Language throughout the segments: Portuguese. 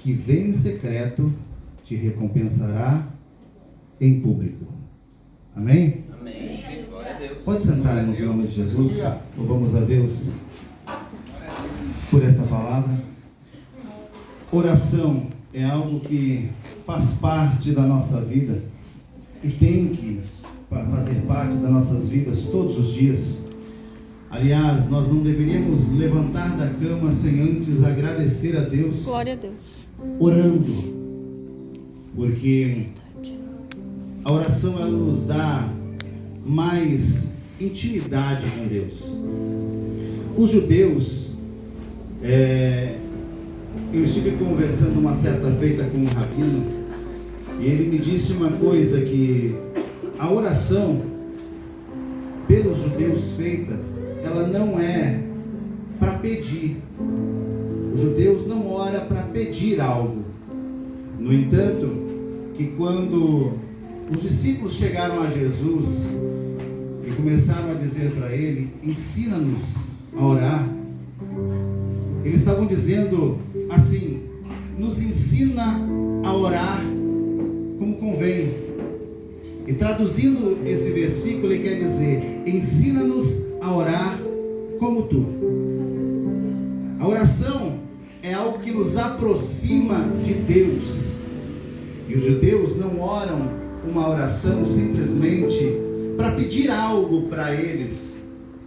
que vê em secreto te recompensará em público. Amém? Amém. Glória a Deus. Pode sentar, irmãos, em nome de Jesus. Louvamos a Deus por essa palavra. Oração é algo que faz parte da nossa vida e tem que fazer parte das nossas vidas todos os dias. Aliás, nós não deveríamos levantar da cama sem antes agradecer a Deus. Glória a Deus. Orando. Porque a oração ela nos dá mais intimidade com Deus. Os judeus, eu estive conversando uma certa feita com um rabino e ele me disse uma coisa, que a oração pelos judeus feitas, ela não é para pedir. Os judeus não oram para pedir algo. No entanto, que quando os discípulos chegaram a Jesus e começaram a dizer para ele: ensina-nos a orar, eles estavam dizendo assim: nos ensina a orar como convém. E traduzindo esse versículo, ele quer dizer: ensina-nos a orar como tu. A oração é algo que nos aproxima de Deus. E os judeus não oram uma oração simplesmente para pedir algo para eles,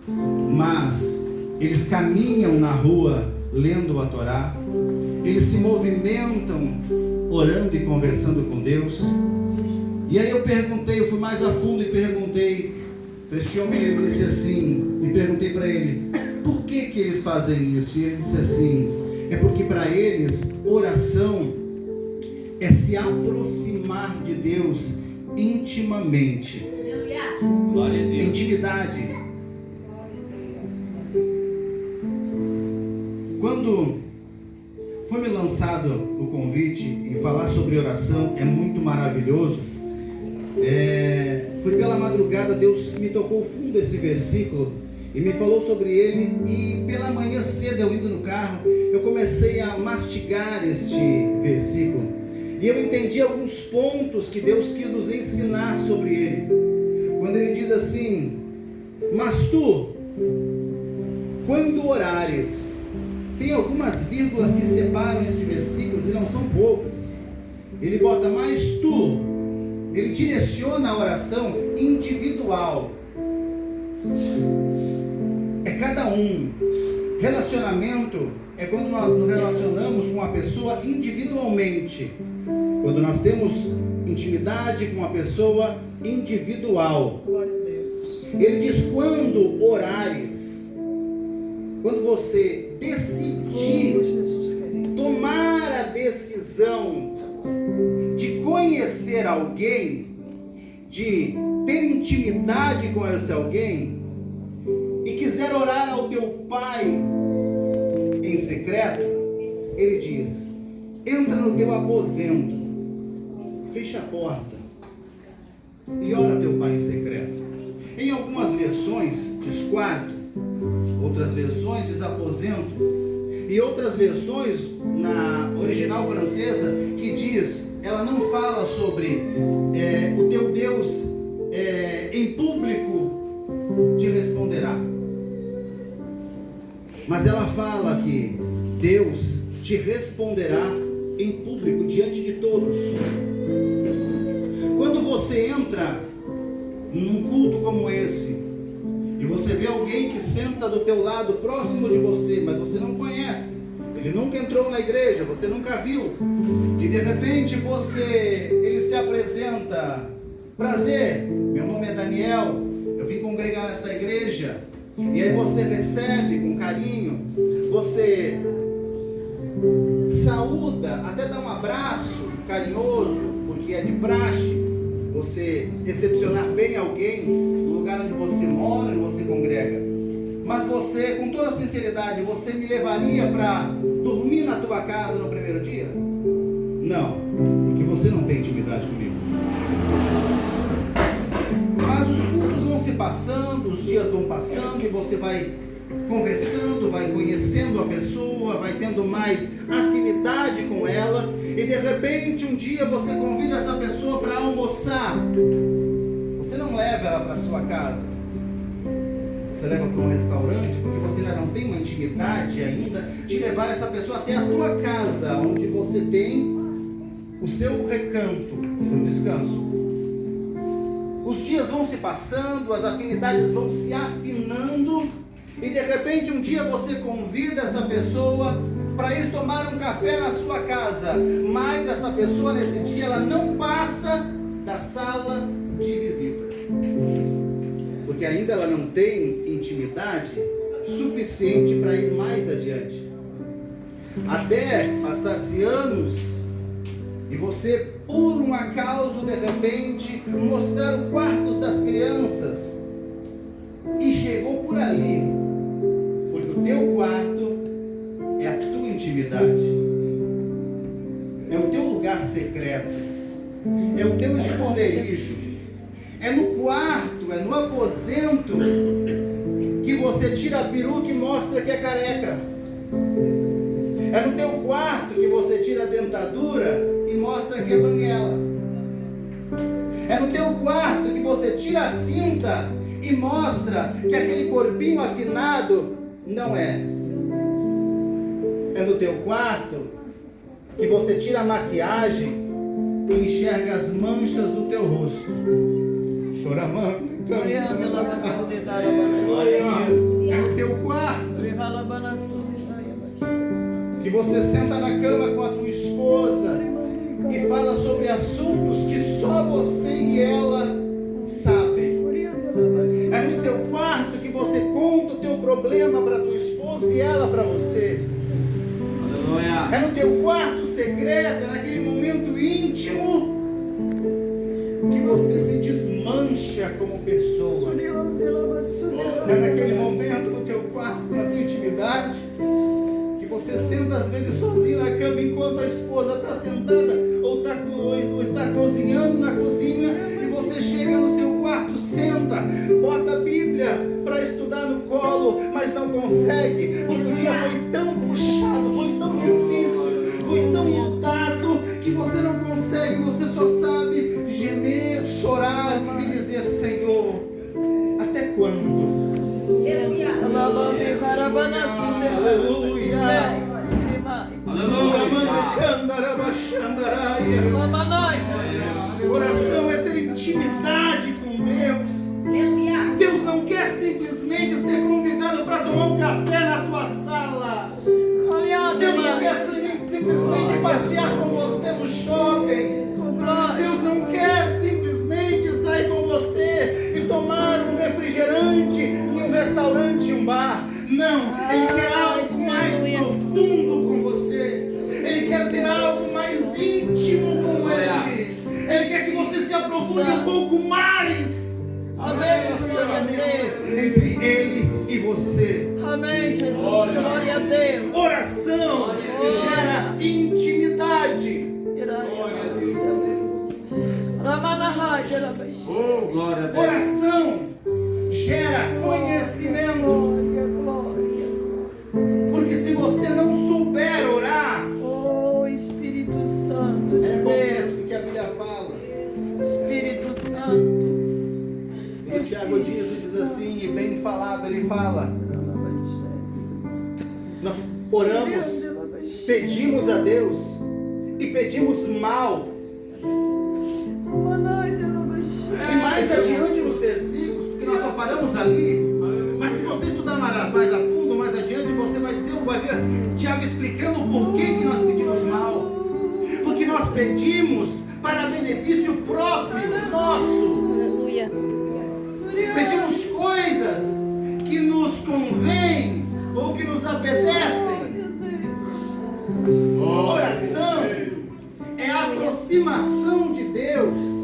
mas eles caminham na rua lendo a Torá, eles se movimentam orando e conversando com Deus. E aí eu fui mais a fundo e perguntei para este homem, ele disse assim, e perguntei para ele, por que eles fazem isso? E ele disse assim, é porque para eles oração é se aproximar de Deus intimamente. Glória a Deus. Intimidade. Quando foi me lançado o convite e falar sobre oração é muito maravilhoso, foi pela madrugada, Deus me tocou fundo esse versículo e me falou sobre ele, e pela manhã cedo, eu indo no carro, eu comecei a mastigar este versículo e eu entendi alguns pontos que Deus quis nos ensinar sobre ele. Quando ele diz assim: mas tu, quando orares, tem algumas vírgulas que separam esse versículo e não são poucas. Ele bota mais tu, ele direciona a oração individual. É cada um. Relacionamento é quando nós nos relacionamos com a pessoa individualmente. Quando nós temos intimidade com a pessoa individual. Ele diz: quando orares, quando você decidir, tomar a decisão de conhecer alguém, de ter intimidade com esse alguém, e quiser orar ao teu Pai em secreto, ele diz: entra no teu aposento, fecha a porta e ora a teu Pai em secreto. Em algumas versões diz quarto, outras versões diz aposento, e outras versões na original francesa que diz, ela não fala sobre o teu Deus em público te responderá, mas ela fala que Deus te responderá em público, diante de todos. Quando você entra num culto como esse e você vê alguém que senta do teu lado, próximo de você, mas você não conhece, ele nunca entrou na igreja, você nunca viu, e de repente ele se apresenta: prazer, meu nome é Daniel, eu vim congregar nesta igreja. E aí você recebe com carinho, você saúda, até dá um abraço carinhoso, porque é de praxe você recepcionar bem alguém no lugar onde você mora, onde você congrega. Mas você, com toda sinceridade, você me levaria para dormir na tua casa no primeiro dia? Não, porque você não tem intimidade comigo. Mas os cultos vão se passando, os dias vão passando, e você vai conversando, vai conhecendo a pessoa, vai tendo mais afinidade com ela, de repente um dia você convida essa pessoa para almoçar. Você não leva ela para sua casa, você leva para um restaurante, porque você ainda não tem uma intimidade ainda de levar essa pessoa até a tua casa, onde você tem o seu recanto, o seu descanso. Os dias vão se passando, as afinidades vão se afinando, e de repente um dia você convida essa pessoa para ir tomar um café na sua casa, mas essa pessoa nesse dia ela não passa da sala de visita, porque ainda ela não tem intimidade suficiente para ir mais adiante. Até passar-se anos e você, por um acaso, de repente, mostrar o quarto das crianças e chegou por ali, porque o teu quarto é a tua intimidade, é o teu lugar secreto, é o teu esconderijo, é no quarto, é no aposento que você tira a peruca e mostra que é careca, é no teu quarto que você tira a dentadura e mostra que é banguela, é no teu quarto que você tira a cinta e mostra que aquele corpinho afinado não é. É no teu quarto que você tira a maquiagem e enxerga as manchas do teu rosto. Choramando. É no teu quarto que você senta na cama com a tua esposa e fala sobre assuntos que só você e ela sabem. É no seu quarto que você conta o teu problema para tua esposa e ela para você. É no teu quarto secreto, naquele momento íntimo, que você se desmancha como pessoa. É naquele momento no teu quarto, na tua intimidade, que você senta às vezes sozinho na cama enquanto a esposa está sentada ou está cozinhando na cozinha, e você chega no seu quarto, senta, bota a Bíblia para estudar no colo, mas não consegue, porque o dia foi tão puxado, foi tão difícil, foi tão lutado, que você não consegue, você só sabe gemer, chorar e dizer: Senhor, até quando? Oração é ter intimidade com Deus. Deus não quer simplesmente ser convidado para tomar um café na tua sala. Deus não quer simplesmente passear com você no shopping. Deus não quer simplesmente sair com você e tomar um refrigerante em um restaurante, em um bar. Não, Ele quer algo mais profundo com você. Ele quer ter algo mais íntimo com Ele. Ele quer que você se aprofunde um pouco mais no relacionamento entre Ele e você. Amém, Jesus. Glória a Deus. Oração gera intimidade. Oh, glória a Deus. Oração gera conhecimentos. Porque se você não souber orar, Oh, Espírito Santo de acontece Deus. o que a Bíblia fala. Espírito Santo. E Tiago diz assim, e bem falado, ele fala: nós oramos, pedimos a Deus e pedimos mal. E mais adiante nos versículos, porque nós só paramos ali, mas se você estudar mais a fundo, mais adiante, você vai ver Tiago explicando o porquê que nós pedimos mal. Porque nós pedimos para benefício próprio nosso. Aleluia. Pedimos coisas que nos convêm ou que nos apetecem. Oração é a aproximação de Deus.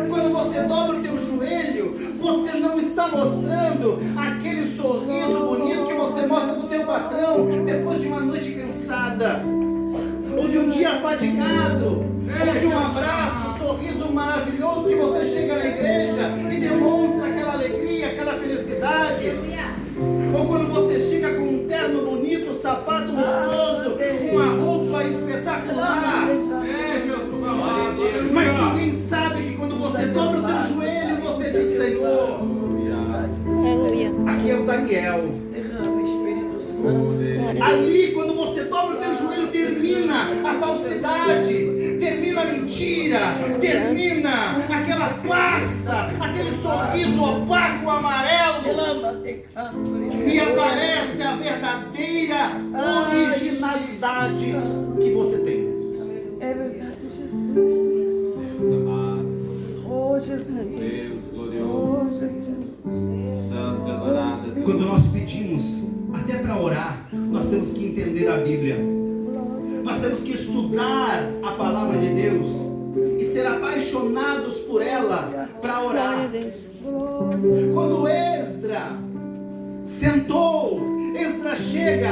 Quando você dobra o teu joelho, você não está mostrando aquele sorriso bonito que você mostra para o teu patrão depois de uma noite cansada, ou de um dia fadigado, ou de um abraço, um sorriso maravilhoso que você chega na igreja e demonstra aquela alegria, aquela felicidade. Ou quando você chega com um terno bonito, sapato luxuoso, uma roupa espetacular, a falsidade, termina a mentira, termina aquela farsa, aquele sorriso opaco amarelo, e aparece a verdadeira originalidade que você tem. É verdade, Jesus. Oh, Jesus. Deus glorioso. Santo, adorado. Quando nós pedimos, até para orar, nós temos que entender a Bíblia. Nós temos que estudar a palavra de Deus e ser apaixonados por ela para orar. Quando Esdra sentou, Esdra chega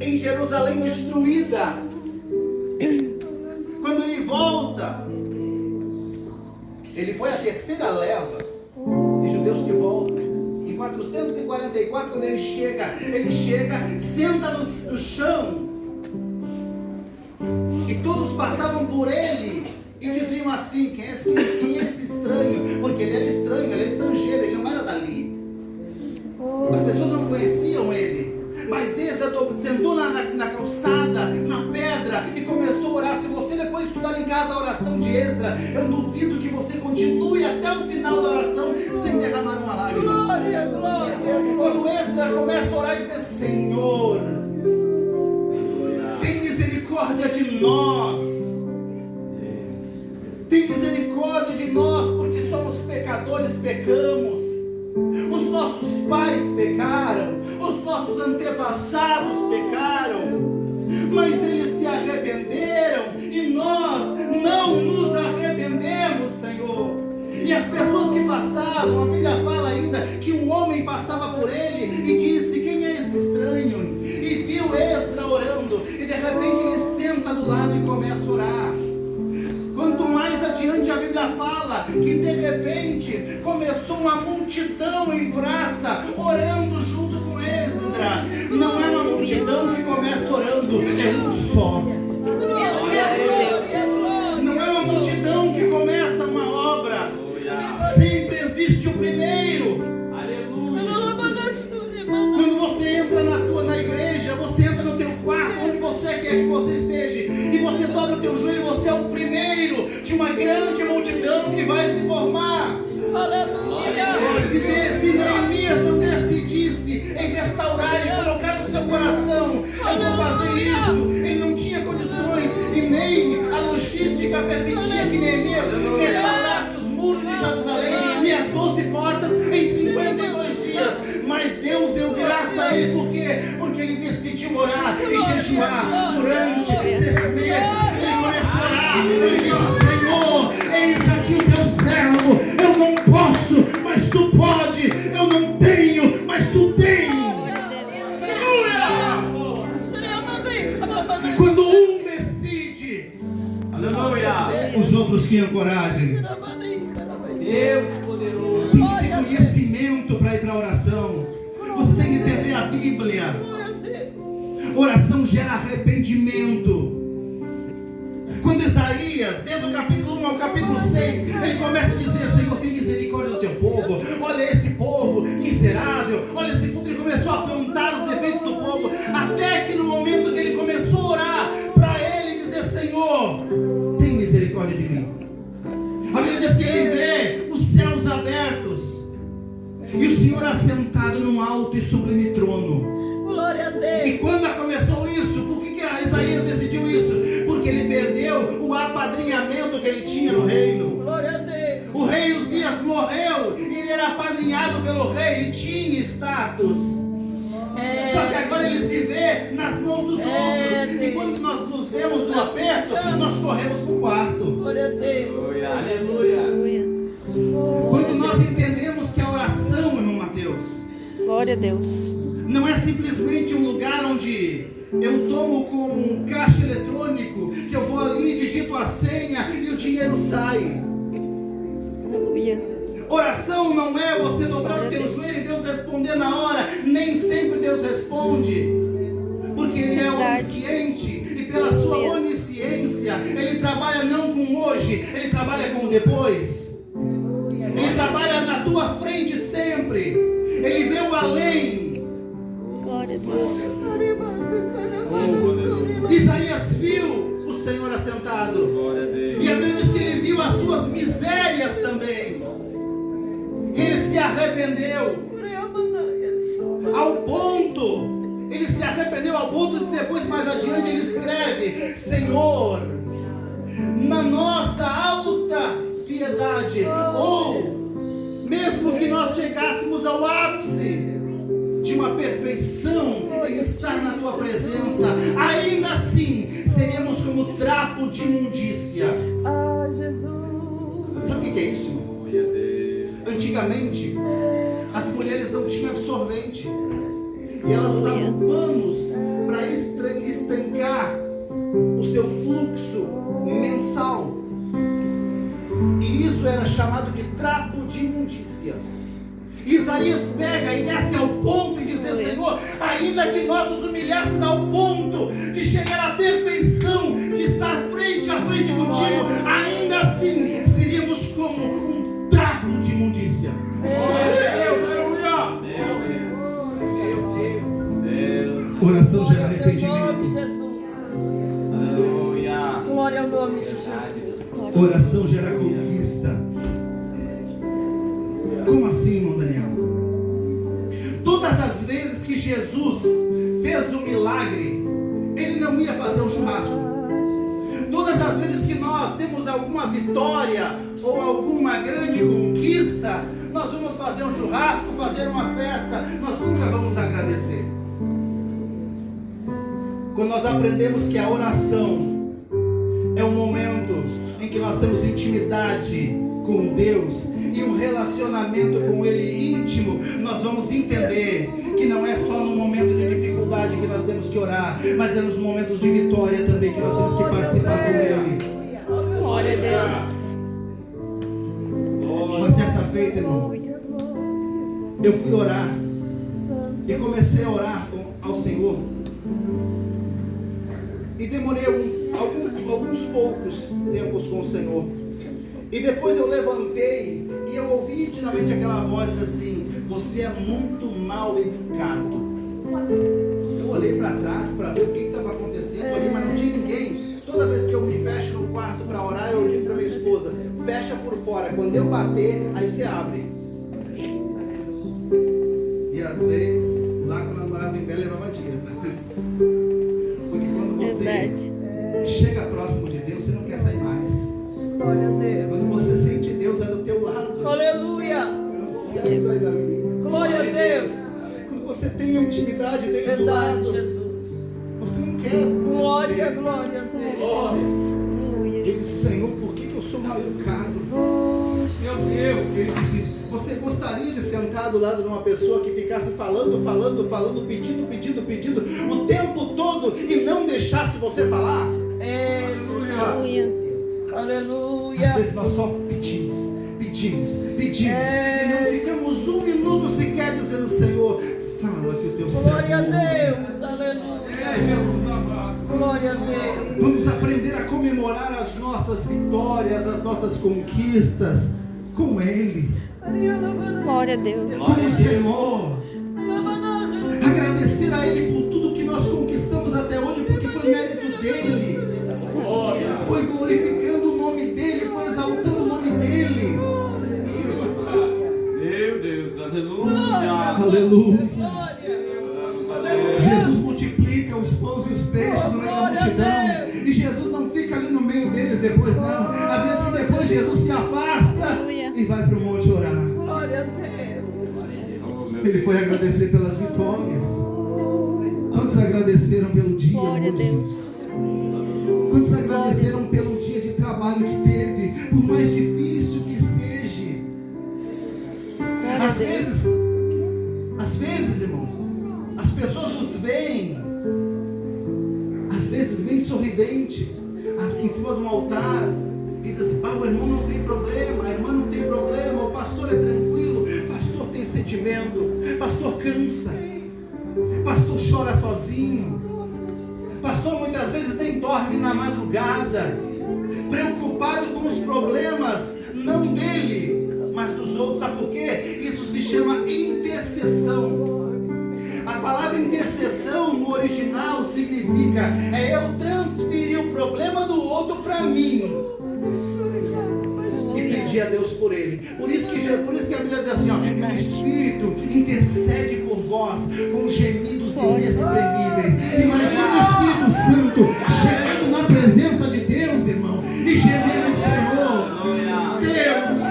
em Jerusalém destruída. Quando ele volta, ele foi a terceira leva de judeus que voltam. Em 444, quando ele chega, senta no chão. E todos passavam por ele e diziam assim: quem é esse estranho? Porque ele era estranho, ele era estrangeiro, ele não era dali. As pessoas não conheciam ele. Mas Esdra sentou na calçada, na pedra, e começou a orar. Se você depois estudar em casa a oração de Esdra, eu duvido que você continue até o final da oração sem derramar uma lágrima. Quando Esdra começa a orar e dizer: Senhor, tem misericórdia de nós. Tem misericórdia de nós, porque somos pecadores, pecamos. Os nossos pais pecaram, os nossos antepassados pecaram, mas eles se arrependeram e nós não nos arrependemos, Senhor. E as pessoas que passavam, a Bíblia fala ainda que um homem passava por ele e disse: quem é esse estranho? E viu Esdra orando, e de repente ele senta do lado e começa a orar. Quanto mais adiante a Bíblia fala que de repente começou uma multidão em praça orando junto com Esdra. Não é uma multidão que começa orando, é um só. Não é uma multidão que começa uma obra. Sempre existe o primeiro. Quando você entra na igreja, você entra no teu quarto, onde você quer que você esteja, e você dobra o teu joelho, você é o primeiro de uma grande multidão que vai se formar. Se Neemias não decidisse em restaurar e colocar no seu coração: eu vou fazer isso, ele não tinha condições, e nem a logística permitia que Neemias restaurasse os muros de Jerusalém e as 12 portas em 52 dias. Mas Deus deu graça a ele, por quê? Porque ele decidiu orar e jejuar durante 3 meses. Ele começou a orar, ele disse: Senhor, eis aqui o teu servo, eu não posso, mas tu pode, eu não tenho, mas tu tens. Quando um decide, os outros criam coragem. Deus poderoso. Tem que ter conhecimento para ir para a oração. Você tem que entender a Bíblia. Oração gera arrependimento. Quando Isaías, desde o capítulo 1 ao capítulo 6, ele começa a dizer: Senhor, tem misericórdia do teu povo. Olha esse povo miserável. Olha esse povo. Ele começou a apontar os defeitos do povo. Até que no momento que ele começou a orar para ele dizer: Senhor, tem misericórdia de mim. A Bíblia diz que ele vê os céus abertos e o Senhor assentado num alto e sublime trono. Glória a Deus. E quando começou isso, por que Isaías decidiu isso? Porque ele perdeu o apadrinhamento que ele tinha no reino. Glória a Deus. O rei Uzias morreu e ele era apadrinhado pelo rei, ele tinha status. Só que agora ele se vê nas mãos dos outros. E quando nós nos vemos no aperto, nós corremos para o quarto. Glória a Deus. Aleluia. Quando nós entendemos que a oração, irmão Mateus, Glória a Deus. não é simplesmente um lugar onde eu tomo com um caixa eletrônico, que eu vou ali, digito a senha e o dinheiro sai. Aleluia. Oração não é você dobrar o teu joelho e Deus responder na hora. Nem sempre Deus responde, porque Ele é onisciente, e pela sua onisciência Ele trabalha não com hoje, Ele trabalha com depois. Ele trabalha na tua frente sempre. Ele vê o além. Glória a Deus. Isaías viu Senhor assentado. Glória a Deus. E a Bíblia diz que ele viu as suas misérias também. Ele se arrependeu ao ponto, ele se arrependeu ao ponto de depois, mais adiante, ele escreve: Senhor, na nossa alta piedade, ou mesmo que nós chegássemos ao ápice de uma perfeição em estar na tua presença, ainda assim seríamos como trapo de imundícia. Ah, Jesus. Sabe o que é isso, irmão? Glória a Deus. Antigamente, as mulheres não tinham absorvente e elas usavam panos para estancar o seu fluxo mensal, e isso era chamado de trapo de imundícia. Isaías pega e desce ao ponto e diz: Senhor, ainda que nós nos humilhássemos ao ponto de chegar à perfeição, de estar frente a frente contigo, ainda assim seríamos como um trapo de imundícia. Oração gera arrependimento. Aleluia. Glória ao nome de Jesus. Oração gera conquista. Como assim, irmão Daniel? Todas as vezes que Jesus fez um milagre, ele não ia fazer um churrasco. Todas as vezes que nós temos alguma vitória ou alguma grande conquista, nós vamos fazer um churrasco, fazer uma festa, nós nunca vamos agradecer. Quando nós aprendemos que a oração é um momento em que nós temos intimidade com Deus e um relacionamento com Ele íntimo, nós vamos entender que não é só no momento de dificuldade que nós temos que orar, mas é nos momentos de vitória também que nós temos que participar com Ele. Glória a Deus. Uma certa feita, irmão, eu fui orar e comecei a orar ao Senhor e demorei alguns poucos tempos com o Senhor. E depois eu levantei e eu ouvi nitidamente aquela voz assim: você é muito mal educado. Eu olhei para trás para ver o que estava acontecendo ali, mas não tinha ninguém. Toda vez que eu me fecho no quarto para orar, eu digo para minha esposa: fecha por fora, quando eu bater, aí você abre. E às vezes, lá quando eu morava em Belo, levava dias, né? Porque quando você chega próximo de Deus, você não quer sair mais. Glória a Deus. Quando você sente Deus é do teu lado, Aleluia. você não consegue sair dali. Glória a Deus. Quando você tem a intimidade dele do Verdade, lado, Jesus. você não quer. Glória, glória a Deus. Ele disse: Senhor, por que eu sou mal educado? Meu Deus. Ele disse: você gostaria de sentar do lado de uma pessoa que ficasse falando, pedindo o tempo todo e não deixasse você falar? É, Aleluia. aleluia. Às vezes nós só pedimos e não ficamos um minuto sequer dizendo: Senhor, fala que o teu servo Glória a ouve. Deus, aleluia. Glória a Deus. Vamos aprender a comemorar as nossas vitórias, as nossas conquistas com Ele, Glória a Deus. com o Senhor. Agradecer a Ele por tudo que nós conquistamos até hoje, porque foi mérito dEle. Foi glorificando o nome dEle, foi exaltando o nome dEle. Meu Deus, aleluia. Aleluia. Glória. Jesus multiplica os pães e os peixes no meio da multidão. E Jesus não fica ali no meio deles depois, não. A Bíblia diz que depois Jesus se afasta e vai para o monte orar. Glória a Deus. Ele foi agradecer pelas vitórias. Quantos agradeceram pelo dia Glória a hoje? Deus. Quantos agradeceram pelo dia de trabalho que teve, por mais difícil que seja? Glória a Deus. Às vezes, irmãos, as pessoas nos veem, às vezes bem sorridente, aqui em cima de um altar, e diz: o irmão não tem problema, a irmã não tem problema, o pastor é tranquilo, o pastor tem sentimento, o pastor cansa, o pastor chora sozinho, o pastor muitas vezes nem dorme na madrugada, preocupado com os problemas, não dele, mas dos outros. Sabe por quê? Isso se chama intercessão. A palavra intercessão no original significa eu transferir o problema do para mim e pedir a Deus por ele. Por isso que a Bíblia diz assim, ó, o Espírito intercede por vós com gemidos inexprimíveis. Imagina o Espírito Santo chegando na presença de Deus, irmão, e gemendo, Senhor, Deus.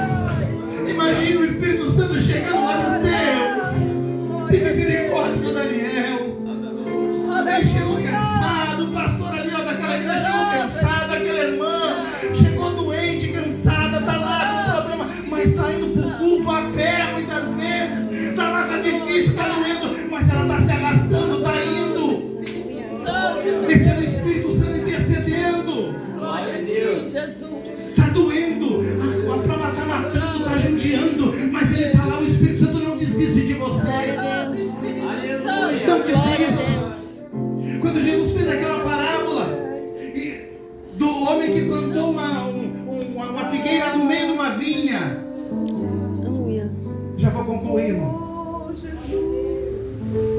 Imagina o Espírito Santo chegando lá, Deus, tem misericórdia do Daniel. Ele chegou cansado, o pastor ali, ó, daquela igreja chegou cansado, aquela irmã chegou doente, cansada, está lá com problema, mas está indo para o culto a pé muitas vezes, está lá, está difícil, está doendo, mas ela está se arrastando, está indo. Esse é o Espírito Santo intercedendo. Glória a Deus, Jesus. Está doendo, a prova está matando, está judiando, mas ele está lá, o Espírito Santo não desiste de você. Não desiste. Quando Jesus fez aquela parábola do homem que plantou uma figueira no meio de uma vinha. Já vou concluir, irmão.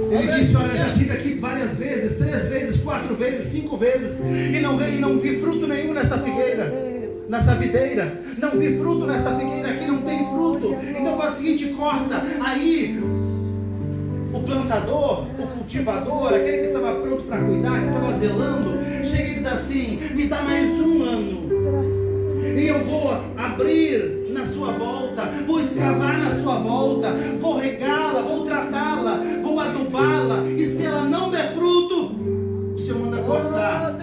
Ele disse, olha, já tive aqui várias vezes, 3 vezes, 4 vezes, 5 vezes, e não vi fruto nenhum nesta figueira, nessa videira. Não vi fruto nesta figueira, aqui não tem fruto. Então faz o seguinte, corta. Aí o plantador, o cultivador, aquele que estava pronto para cuidar, que estava zelando, chega e diz assim, me dá mais 1 ano, e eu vou abrir na sua volta, vou escavar na sua volta, vou regá-la, vou tratá-la, vou adubá-la, e se ela não der fruto, o Senhor manda cortar.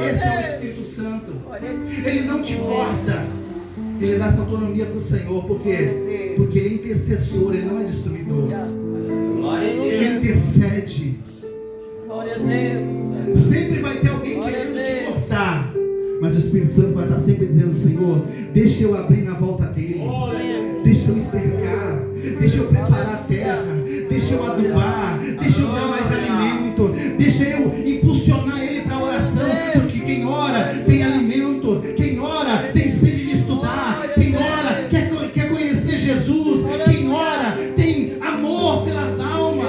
Esse é o Espírito Santo. Ele não te corta, ele dá essa autonomia para o Senhor. Por quê? Porque ele é intercessor, ele não é destruidor. Ele intercede. Glória a Deus. Sempre vai ter alguém querendo te cortar, mas o Espírito Santo vai estar sempre dizendo, Senhor, deixa eu abrir na volta dele, deixa eu estercar, deixa eu preparar a terra, deixa eu adubar, deixa eu dar mais alimento, deixa eu impulsionar ele para a oração, porque quem ora tem alimento, quem ora tem sede de estudar, quem ora quer conhecer Jesus, quem ora tem amor pelas almas,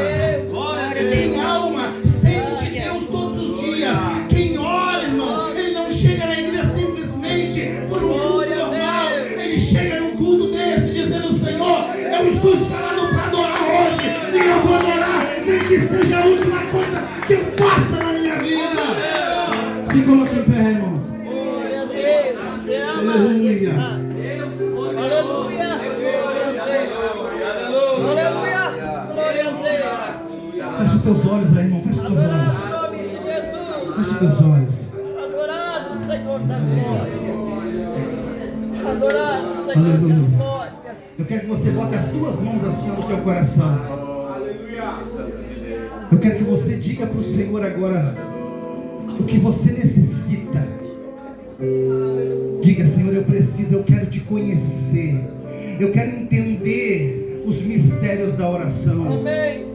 quem alma sente Deus todos os dias. Quem ora, irmão, ele não chega na igreja simplesmente por um culto normal, ele chega num culto desse dizendo, Senhor, eu estou escalado para adorar hoje, e eu vou adorar, nem que seja a última coisa que eu faça na minha vida. Se coloque em pé, irmãos. Glória a Deus. Aleluia. Aleluia. Aleluia. Glória a Deus. Feche os teus olhos aí, irmão, feche os teus olhos. Adorado o nome de Jesus. Feche os teus olhos. Adorado, Senhor da glória. Adorado, Senhor da glória. Eu quero que você bote as tuas mãos assim no teu coração. Eu quero que você diga para o Senhor agora o que você necessita. Diga, Senhor, eu preciso, eu quero te conhecer. Eu quero entender os mistérios da oração. Amém.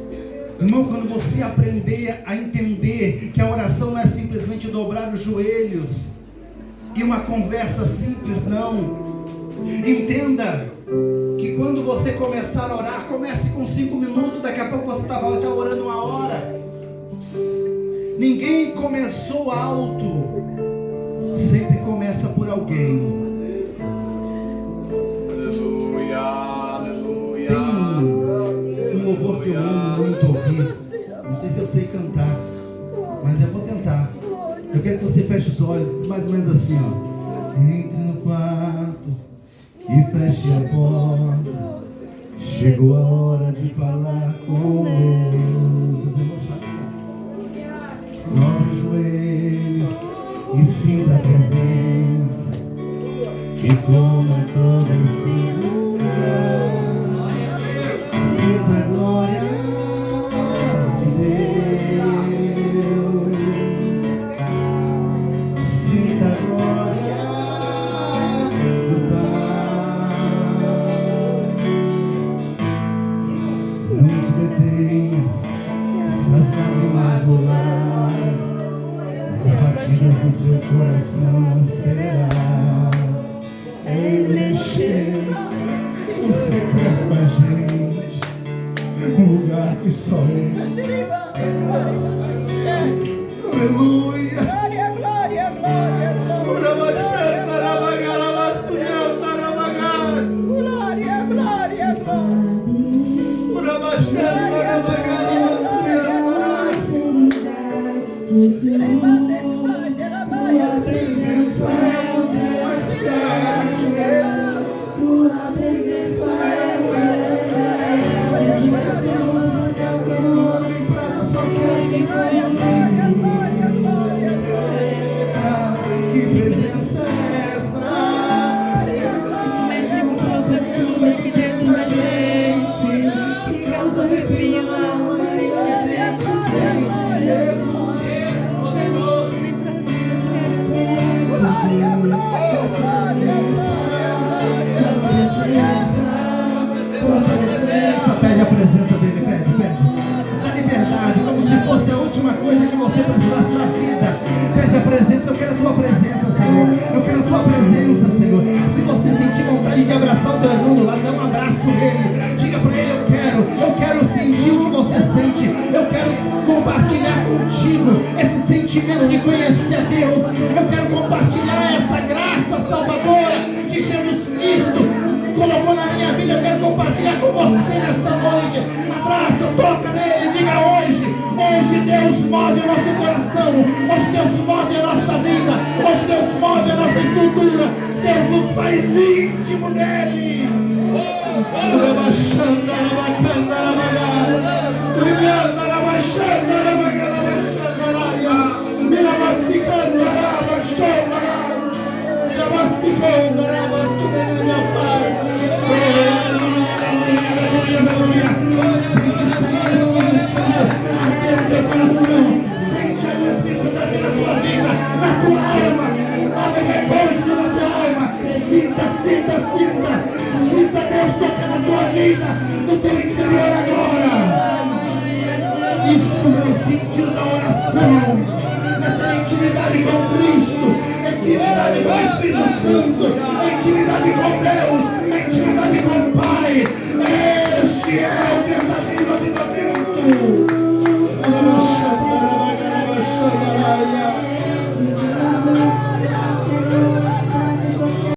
Irmão, quando você aprender a entender que a oração não é simplesmente dobrar os joelhos e uma conversa simples, não. Entenda que quando você começar a orar, comece com 5 minutos, daqui a pouco você vai estar orando 1 hora. Ninguém começou alto, sempre começa por alguém. Aleluia, aleluia. Tem um louvor que eu amo muito ouvir. Não sei se eu sei cantar, mas eu vou tentar. Eu quero que você feche os olhos, mais ou menos assim, ó. Entre no quarto e feche a porta. Chegou a hora de falar com Deus. Vocês não sabem. Dobre o joelho e sinta a presença que toma todo esse lugar. Sinta a glória de Deus. Sinta a glória do Pai. Não te detenhas, essas lágrimas rolar, as batidas do seu coração acelerar. Ele mexer o secreto da gente, um lugar que só ele. Aleluia. Glória, glória, glória, glória. presença nessa área. Mexe com tudo aqui dentro da gente, que causa arrepio na alma, e a gente sente Jesus. Glória, glória, glória. Tua presença, pede a presença dele, pede. Dá liberdade, como se fosse a última coisa que você precisasse na vida. Pede a presença, eu quero a tua presença, Senhor. Eu quero a tua presença, Senhor. Se você sentir vontade de abraçar o teu irmão do lado, dá um abraço nele. Diga pra ele, eu quero sentir o que você sente. Eu quero compartilhar contigo esse sentimento de conhecer a Deus. Eu quero compartilhar essa graça salvadora que Jesus Cristo colocou na minha vida. Eu quero compartilhar com você nesta noite. Abraça, toca nele, diga hoje Deus move o nosso coração, hoje Deus move a nossa vida, hoje Deus move a nossa estrutura, Deus nos faz íntimo dele. Sente a Espírito da vida na tua vida, na tua alma, nada que é gosto na tua alma. Sinta Deus tocar na tua vida, no teu interior agora. Isso é o sentido da oração, é ter intimidade com Cristo, é intimidade com o Espírito Santo, é intimidade com Deus, é intimidade com o Pai. Este é o verdadeiro avivamento.